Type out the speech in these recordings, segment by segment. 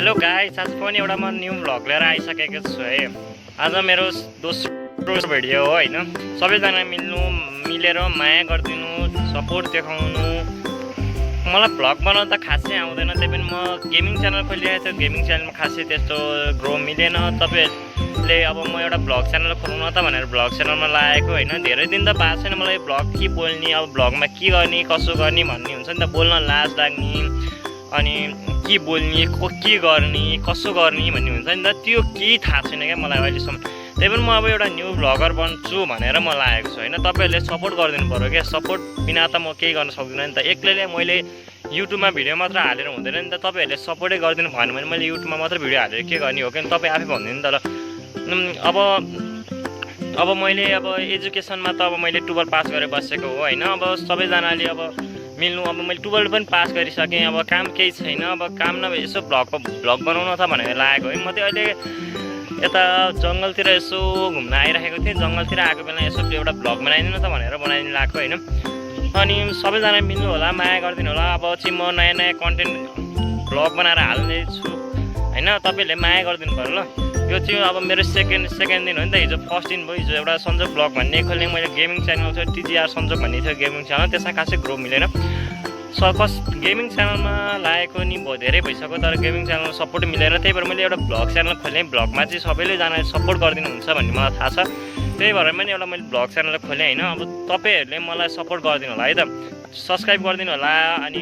Hello guys, आज पनि एउटा म न्यू भ्लग लिएर आइसकेको छु है। आज मेरो दोस्रो भिडियो हो हैन। सबैजना मिलेर माया गरिदिनु, सपोर्ट देखाउनु। मलाई भ्लग बनाउन त खासै आउँदैन, त्यही पनि म गेमिङ च्यानल खोलिरहेको छु। गेमिङ च्यानलमा खासै त्यस्तो ग्रो मिलेन। तपाईहरुले अब म एउटा भ्लग च्यानल खोल्नु त भनेर भ्लग च्यानलमा लागेको हैन। धेरै दिन त भएको छैन मलाई भ्लग के बोल्ने, अब भ्लगमा के गर्ने कसो गर्ने भन्ने हुन्छ नि त। बोल्न लाज लाग्ने, अनि के बोल्ने के गर्ने कसो गर्ने भन्ने हुन्छ नि त। त्यो केही थाहा छैन क्या मलाई अहिलेसम्म। त्यही पनि म अब एउटा न्यू भ्लगर बन्छु भनेर म लागेको छु हैन। तपाईहरुले सपोर्ट गरिदिनु पर्यो क्या। सपोर्ट बिना त म केही गर्न सक्दिनँ नि त। एक्लैले मैले युट्युबमा भिडियो मात्र हालेर हुँदैन नि त। तपाईहरुले सपोर्टै गरिदिनु भएन भने मैले युट्युबमा मात्र भिडियो हालेर के गर्ने हो क्या। तपाईँ आफै भन्दिनु नि त ल। अब मैले अब एजुकेसनमा त अब मैले 12 पास गरेर बसेको हो हैन। अब सबैजनाले अब मिल्नु, अब मैले 12 पनि पास गरिसकेँ। अब काम केही छैन, अब काम नभए यसो भ्लग बनाउन त भनेर लागेको है। म चाहिँ अहिले यता जङ्गलतिर यसो घुम्न आइरहेको थिएँ। जङ्गलतिर आएको बेला यसो एउटा भ्लग बनाइदिनु त भनेर बनाइदिनु लागेको हैन। अनि सबैजना मिल्नु होला, माया गरिदिनु होला। अब चाहिँ म नयाँ कन्टेन्ट भ्लग बनाएर हाल्ने छु हैन। तपाईहरुले माया गरिदिनु पर्यो ल। यो चाहिँ अब मेरो सेकेन्ड दिन हो नि त। हिजो फर्स्ट दिन भयो। हिजो एउटा सन्जोग भ्लग भन्ने खोल्ने मैले गेमिङ च्यानल छ, टिजिआर सन्जोग भन्ने थियो गेमिङ च्यानल। त्यसमा खासै ग्रो मिलेन। गेमिङ च्यानलमा लागेको नि धेरै भइसक्यो, तर गेमिङ च्यानल सपोर्ट मिलेन। त्यही भएर मैले एउटा भ्लग च्यानल खोलेँ। भ्लगमा चाहिँ सबैजनाले सपोर्ट गरिदिनुहुन्छ भन्ने मलाई थाहा छ। त्यही भएर पनि एउटा मैले भ्लग च्यानल खोलेँ हैन। अब तपाईहरुले मलाई सपोर्ट गरिदिनु होला है त। सब्स्क्राइब गरिदिनु होला, अनि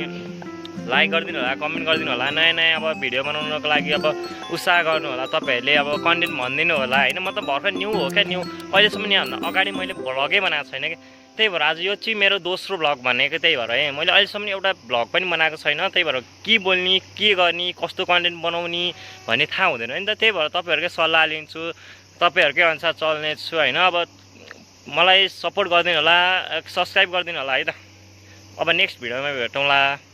लाइक गरिदिनु होला, कमेन्ट गरिदिनु होला। नयाँ अब भिडियो बनाउनको लागि अब उत्साह गर्नु होला। तपाईहरुले अब कन्टेन्ट भनिदिनु होला हैन। म त भर्खर न्यू हो क्या। न्यू अहिलेसम्म यहाँभन्दा अगाडि मैले भ्लगै बनाएको छैन क्या। त्यही भएर आज यो चाहिँ मेरो दोस्रो भ्लग भनेको। त्यही भएर है मैले अहिलेसम्म एउटा भ्लग पनि बनाएको छैन। त्यही भएर के बोल्ने के गर्ने कस्तो कन्टेन्ट बनाउने भन्ने थाहा हुँदैन नि त। त्यही भएर तपाईहरुकै सल्लाह लिन्छु, तपाईहरुकै अनुसार चल्ने छु हैन। अब मलाई सपोर्ट गरिदिनु होला, सब्स्क्राइब गरिदिनु होला है त। अब नेक्स्ट भिडियोमा भेटौँला।